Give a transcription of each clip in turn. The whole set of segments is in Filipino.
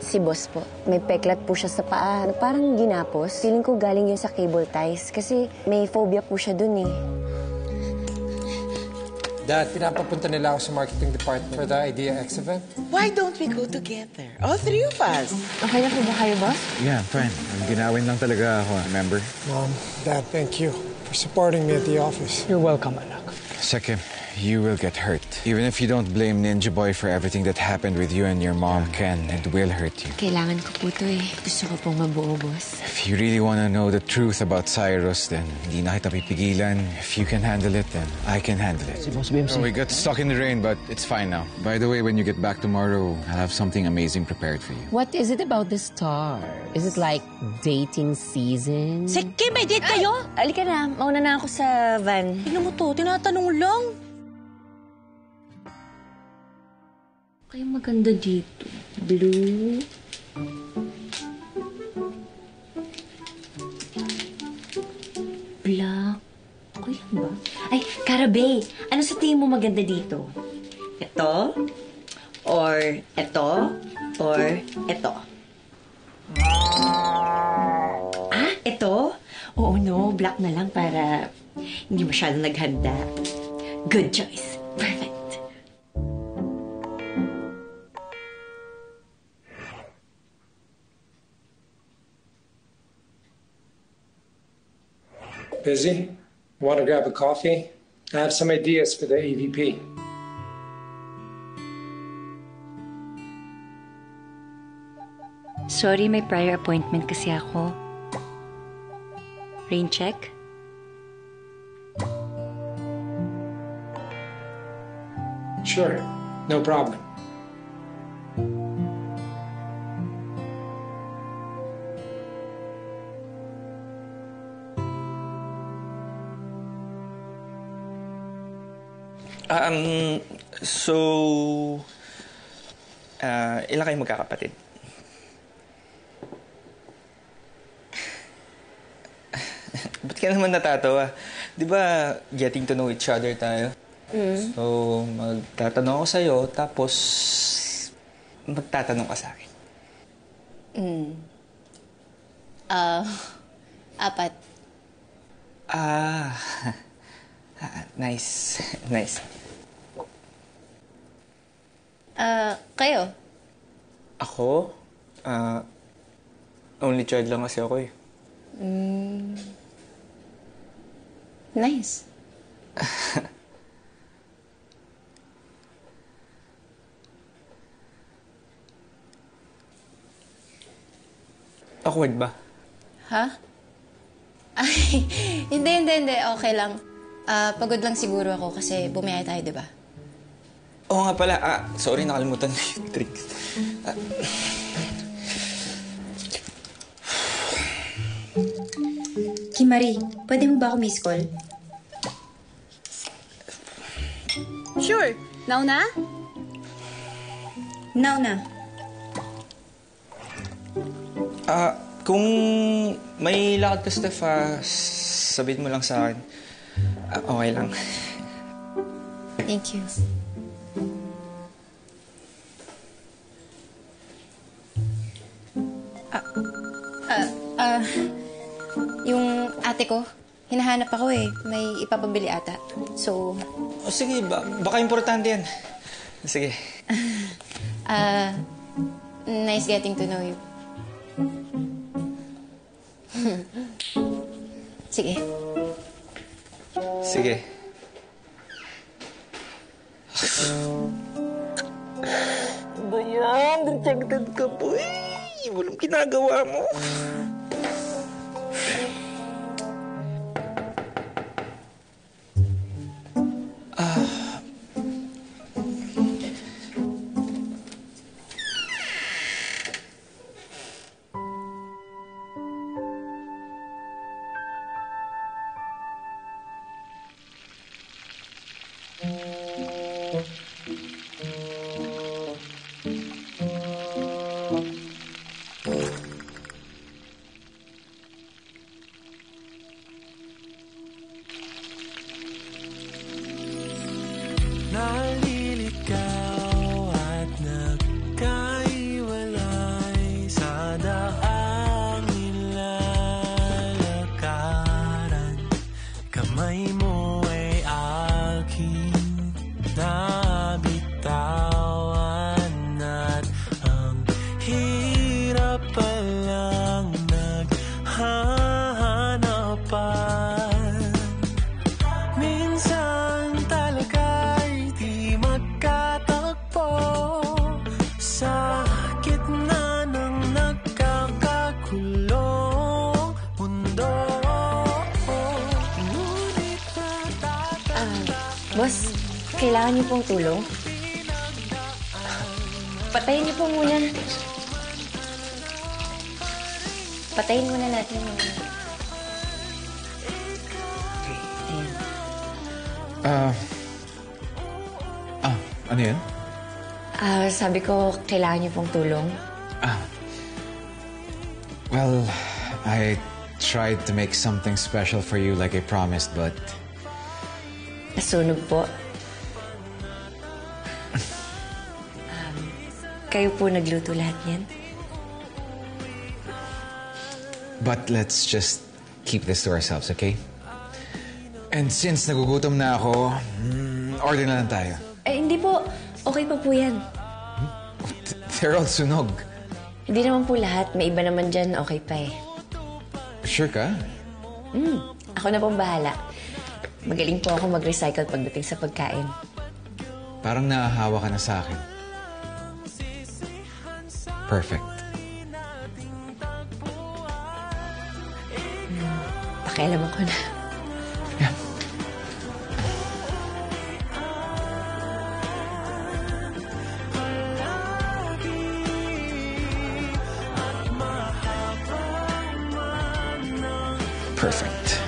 Si boss po, may peklat po siya sa paa. Parang ginapos. Feeling ko galing yun sa cable ties kasi may phobia po siya dun eh. Dad, pinapapunta nila ako sa marketing department for the IdeaX event. Why don't we go together? All three of us. Okay na po ba kayo, boss? Yeah, fine. Ginawin lang talaga ako, remember? Mom, Dad, thank you for supporting me at the office. You're welcome, anak. Second, you will get hurt. Even if you don't blame Ninja Boy for everything that happened with you and your mom, Ken, it will hurt you. Kailangan ko po to eh. Gusto ko pong mabuo, boss. If you really want to know the truth about Cyrus, then hindi na kita pipigilan. If you can handle it, then I can handle it. Si Boss Bimsy. Oh, we got stuck in the rain, but it's fine now. By the way, when you get back tomorrow, I'll have something amazing prepared for you. What is it about the star? Is it like dating season? Sige, may date kayo? Alika na, mauna na ako sa van. Tingnan mo to, tinatanong lang. Kaya maganda dito. Blue. Black. Okay lang ba? Ay, Karabe, ano sa tingin mo maganda dito? Ito? Or ito? Or ito? Ah, ito? Oo, no. Black na lang para hindi masyadong naghanda. Good choice. Perfect. Busy? Want to grab a coffee? I have some ideas for the AVP. Sorry, may prior appointment kasi ako. Rain check? Sure, no problem. Ilan kayo magkakapatid? Ba't ka naman natatawa? Di ba getting to know each other tayo? So, magtatanong ako sa'yo, tapos magtatanong ka sa akin. Apat. Nice. Nice. Kayo? Ako? Only child lang kasi ako eh. Nice. Awkward ba? Ha? Ay, hindi. Okay lang. Pagod lang siguro ako kasi bumiyay tayo, di ba? Oo nga pala. Sorry, nakalimutan ko yung drinks. Kimari, pwede mo ba ako miss call? Sure. Now na? Now na. Kung may lakad ka, Steph, sabihin mo lang sa akin. Okay lang. Thank you. Yung ate ko, hinahanap ako eh. May ipapabili ata. So... O sige, baka importante yan. Sige. Nice getting to know you. Sige. Sige. Ba yan? Rejected ka po eh. Walang ginagawa mo. Naliligaw at nagkaiwalay Boss, kailangan niyo pong tulong? Patayin niyo po muna. Patayin muna natin yung... Ayan. Ano yan? Sabi ko, kailangan niyo pong tulong. Well, I tried to make something special for you like I promised, but... Nasunog po. Kayo po nagluto lahat yan? But let's just keep this to ourselves, okay? And since nagugutom na ako, order na lang tayo. Hindi po. Okay pa po yan. They're all sunog. Hindi naman po lahat. May iba naman dyan. Okay pa eh. Sure ka? Ako na pong bahala. Magaling po ako mag-recycle pagdating sa pagkain. Parang nahahawa ka na sa akin. Perfect. Pakialaman ko na. Yeah. Perfect.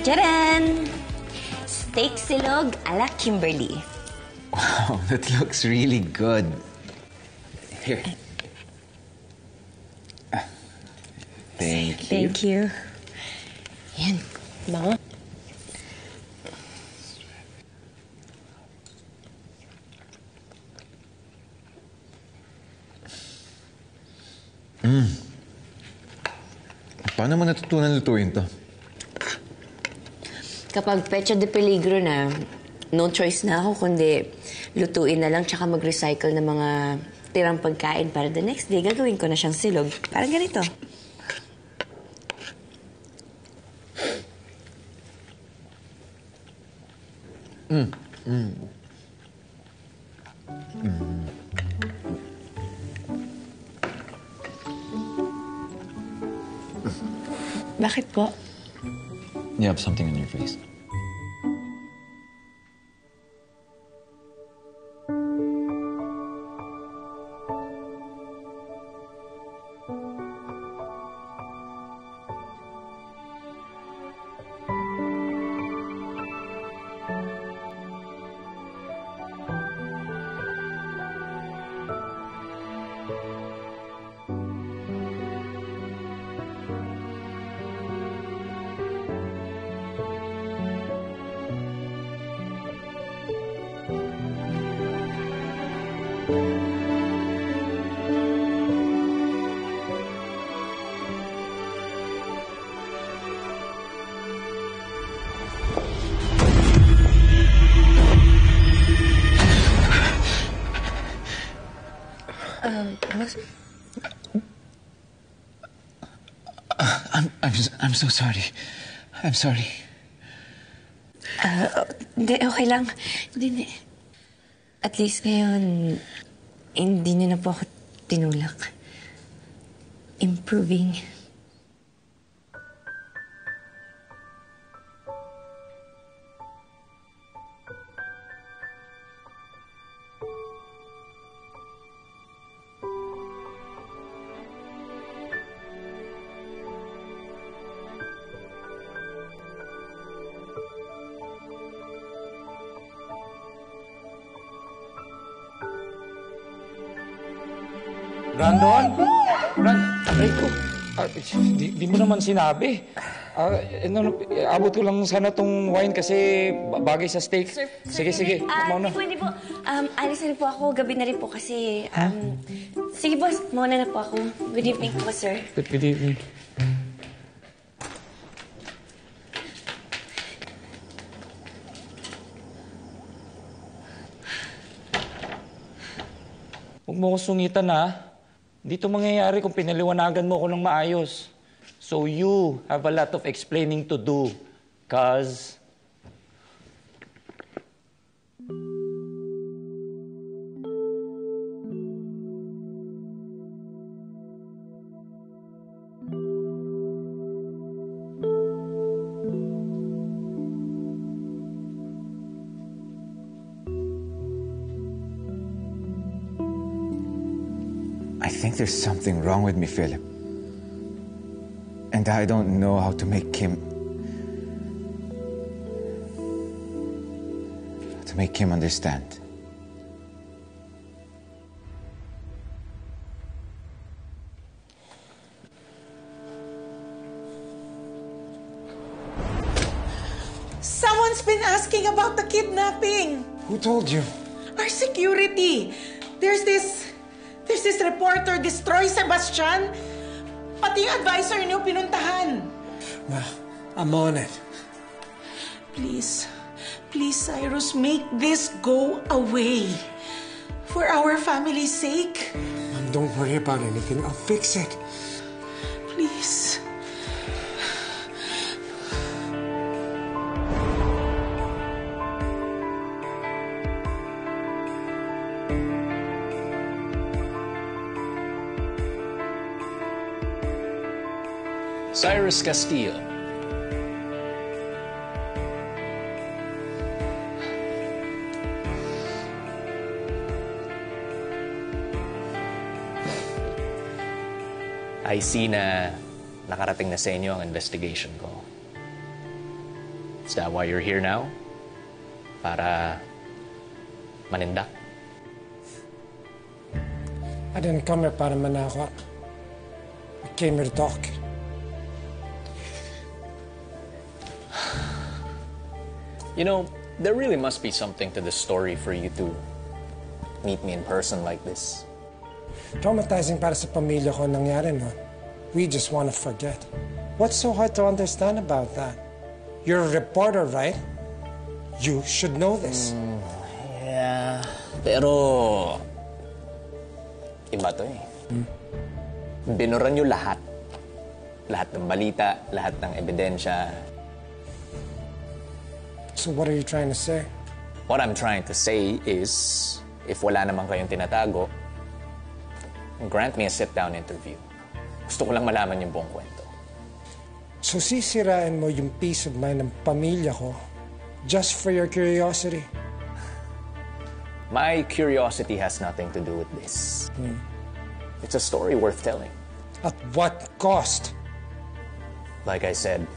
Tcharan! Steak silog a la Kimberly. Wow, that looks really good. Here. Thank you. Thank you. Yan. Bango. Paano mo natutunan lutuin to? Kapag pecha de peligro na, no choice na ako kundi lutuin na lang tsaka mag-recycle ng mga tirang pagkain para the next day gagawin ko na siyang silog. Parang ganito. Bakit po? You have something on your face. I'm so sorry. I'm sorry. Hindi, okay lang. Hindi. At least ngayon, hindi niyo na po ako tinulak. Improving. Brandon? Aray ko. Di mo naman sinabi. Abot ko lang sana tong wine kasi bagay sa steak. Sige. Mauna. Pwede po. Alis na rin po ako. Gabi na rin po kasi... sige, boss. Mauna na po ako. Good evening po, sir. Good evening. Huwag mo ko sungitan, ha? Dito mangyayari kung pinaliwanagan mo ako ng maayos. So you have a lot of explaining to do. Cause... I think there's something wrong with me, Philip. And I don't know how to make Kim understand. Someone's been asking about the kidnapping. Who told you? Our security. There's this reporter, this Troy Sebastian. Pati yung advisor niyo pinuntahan. Well, I'm on it. Please, Cyrus, make this go away. For our family's sake. Mom, don't worry about anything. I'll fix it. Please. Cyrus Castillo. I see na nakarating na sa inyo ang investigation ko. Is that why you're here now? Para manindak? I didn't come here para manakot. I came here to talk. You know, there really must be something to this story for you to meet me in person like this. Traumatizing para sa pamilya ko ang nangyari, no? We just want to forget. What's so hard to understand about that? You're a reporter, right? You should know this. Yeah, pero... iba to eh. Binuran nyo lahat. Lahat ng balita, lahat ng ebidensya. So what are you trying to say? What I'm trying to say is, if wala naman kayong tinatago, grant me a sit-down interview. Gusto ko lang malaman yung buong kwento. So sisirain mo yung peace of mind ng pamilya ko just for your curiosity? My curiosity has nothing to do with this. It's a story worth telling. At what cost? Like I said,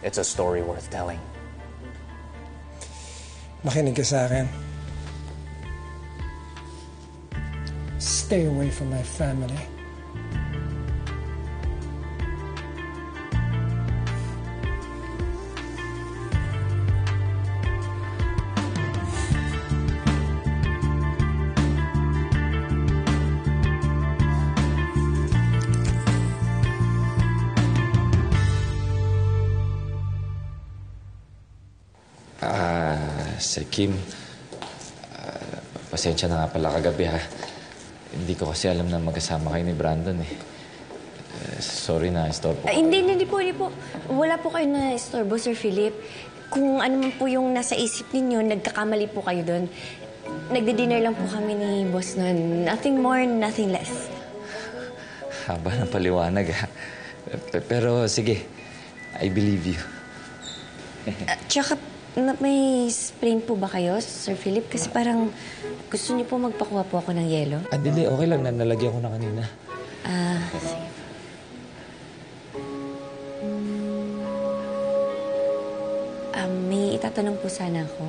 it's a story worth telling. Makinig ka sa akin. Stay away from my family. Sir Kim, pasensya na nga pala kagabi, ha. Hindi ko kasi alam na magkasama kayo ni Brandon, eh. Sorry na, istorbo. Hindi po. Wala po kayo na istorbo, Sir Philip. Kung ano man po yung nasa isip ninyo, nagkakamali po kayo doon. Nagdi-dinner lang po kami ni boss noon. Nothing more, nothing less. Haba ng paliwanag, ha. Pero sige, I believe you. Tsaka, may sprain po ba kayo, Sir Philip? Kasi parang gusto niyo po magpakuha po ako ng yelo. Dili, okay lang. Nalagyan ko na kanina. Sige. May itatanong po sana ako.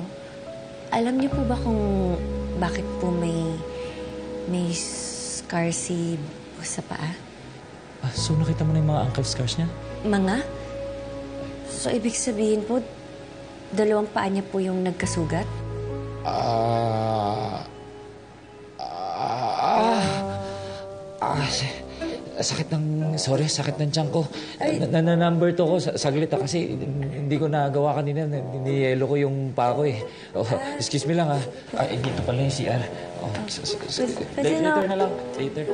Alam niyo po ba kung bakit po may scar si boss sa paa. So nakita mo na yung mga ankle scars niya? Mga? So, ibig sabihin po, 2 paa niya po yung nagkasugat? Sakit ng tiyan ko. Number 2 ko, saglit kasi hindi ko nagawa kanina. Niyelo ko yung paa ko eh. Oh, excuse me lang dito pala yung CR. Later na lang. Later.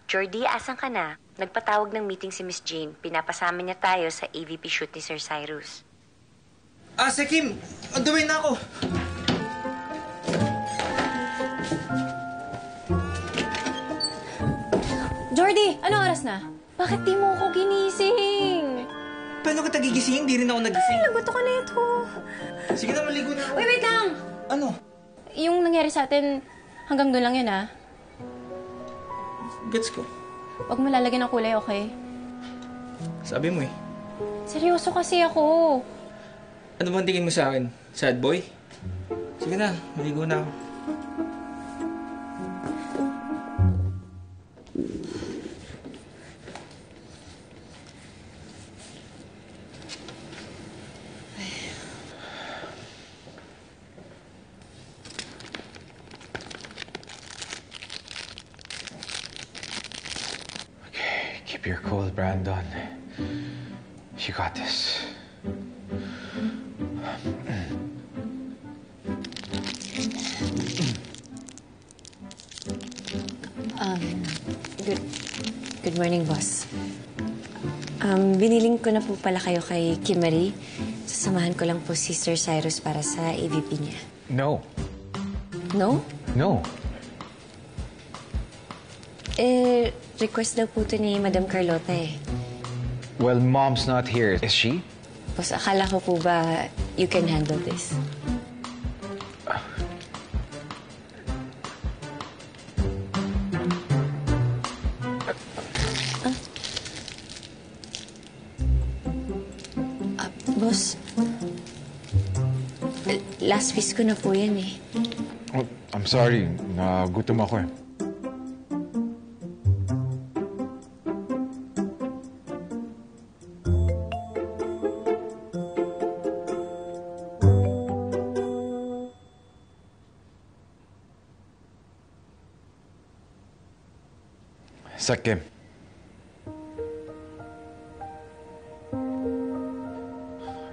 Jordy, asan ka na? Nagpatawag ng meeting si Miss Jane. Pinapasama niya tayo sa AVP shoot ni Sir Cyrus. Si Kim! On the way na ako! Jordy, anong oras na? Bakit di mo ako ginising? Paano kita gigisingin? Hindi rin ako nagising. Lagot ako nito. Sige na, maligo na ako. Wait lang! Ano? Yung nangyari sa atin, hanggang doon lang yun, ha? Gets ko. Huwag mo lalagyan ng kulay, okay? Sabi mo eh. Seryoso kasi ako. Ano bang tingin mo sa akin? Sad boy? Sige na, maligo na ako. Keep your cool, Brandon. You got this. Good morning, boss. Biniling ko na po pala kayo kay Kimari. Sasamahan ko lang po si Sir Cyrus para sa AVP niya. No. No? No. Request daw po ito ni Madam Carlota eh. Well, Mom's not here. Is she? Boss, akala ko po ba you can handle this? Boss, last piece ko na po yan eh. Oh, I'm sorry. Nagutom ako eh. Sakim.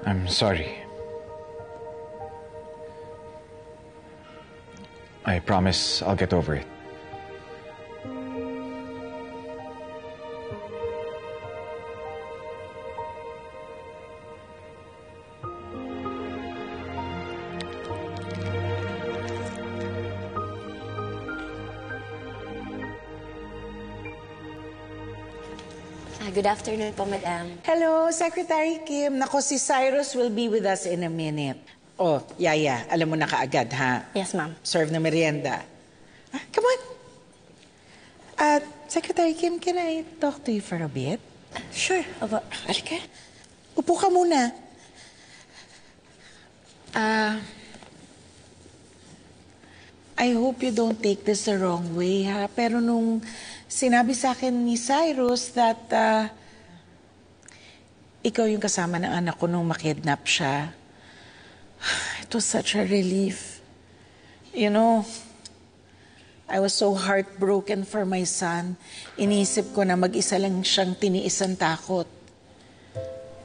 I'm sorry. I promise I'll get over it. Good afternoon po, Madam. Hello, Secretary Kim. Nako, si Cyrus will be with us in a minute. Oh, Yaya, alam mo na kaagad, ha? Yes, ma'am. Serve na merienda. Come on. Secretary Kim, can I talk to you for a bit? Sure. Aba, Halika. Upo ka muna. I hope you don't take this the wrong way, ha? Pero nung sinabi sa akin ni Cyrus that ikaw yung kasama ng anak ko nung makidnap siya, it was such a relief. You know, I was so heartbroken for my son. Iniisip ko na mag-isa lang siyang tiniis ang takot.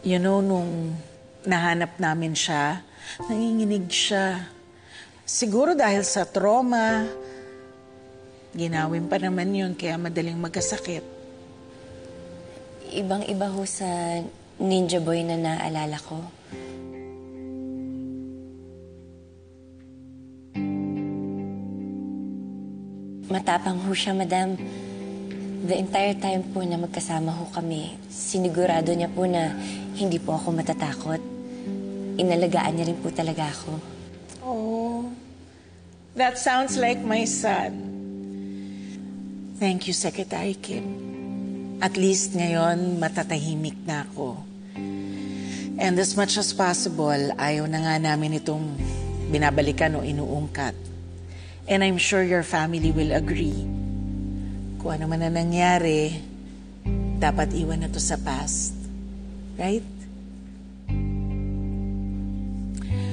You know, nung nahanap namin siya, nanginginig siya. Siguro dahil sa trauma, ginawin pa naman yun, kaya madaling magkasakit. Ibang-iba ho sa Ninja Boy na naalala ko. Matapang ho siya, Madam. The entire time po na magkasama ho kami, sinigurado niya po na hindi po ako matatakot. Inalagaan niya rin po talaga ako. Oh, That sounds like my son. Thank you, Secretary Kim. At least ngayon, matatahimik na ako. And as much as possible, ayaw na nga namin itong binabalikan o inuungkat. And I'm sure your family will agree. Kung ano man na nangyari, dapat iwan na to sa past. Right?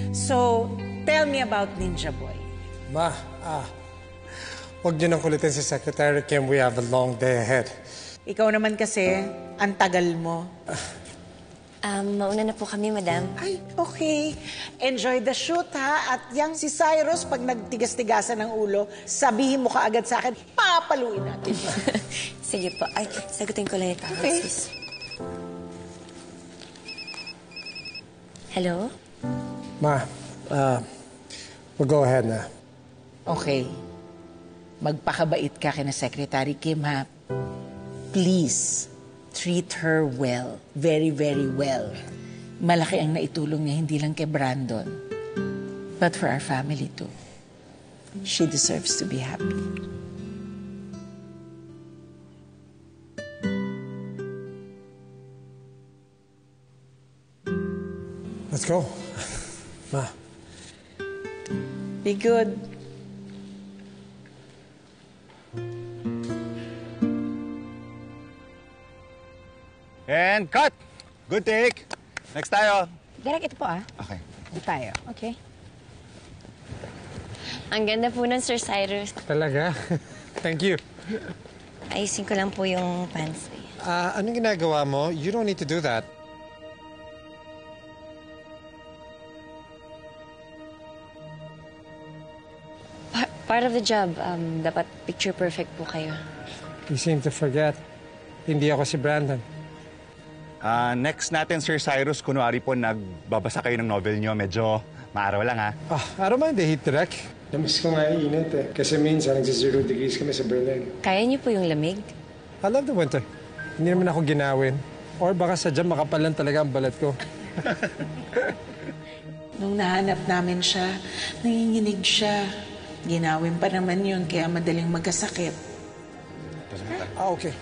So, tell me about Ninja Boy. Ma, huwag niyo nang kulitin si Secretary Kim. We have a long day ahead. Ikaw naman kasi, ang tagal mo. Mauna na po kami, madam. Ay, okay. Enjoy the shoot, ha? At yang si Cyrus, pag nagtigas-tigasan ng ulo, sabihin mo kaagad sa akin, papaluin natin. Sige po. Ay, sagutin ko lang ito. Okay. Sis. Hello? Ma, we'll go ahead na. Okay. Magpakabait ka kina Secretary Kim, ha? Please, treat her well. Very, very well. Malaki ang naitulong niya, hindi lang kay Brandon, but for our family too. She deserves to be happy. Let's go. Ma. Be good. And cut! Good take. Next tayo. Direk, ito po Okay. Ito tayo, okay? Ang ganda po nun, Sir Cyrus. Talaga? Thank you. Ayusin ko lang po yung pants. Anong ginagawa mo? You don't need to do that. Part of the job, dapat picture perfect po kayo. You seem to forget. Hindi ako si Brandon. Next natin, Sir Cyrus, kunwari po nagbabasa kayo ng novel nyo. Medyo maaraw lang, ha? I don't mind the heat, Direk. Namiss ko nga yung init eh. Kasi minsan, nagsi-0 degrees kami sa Berlin. Kaya niyo po yung lamig? I love the winter. Hindi naman ako ginawin. Or baka sadyang makapal lang talaga ang balat ko. Nung nahanap namin siya, nanginginig siya. Ginawin pa naman yun, kaya madaling magkasakit. Okay.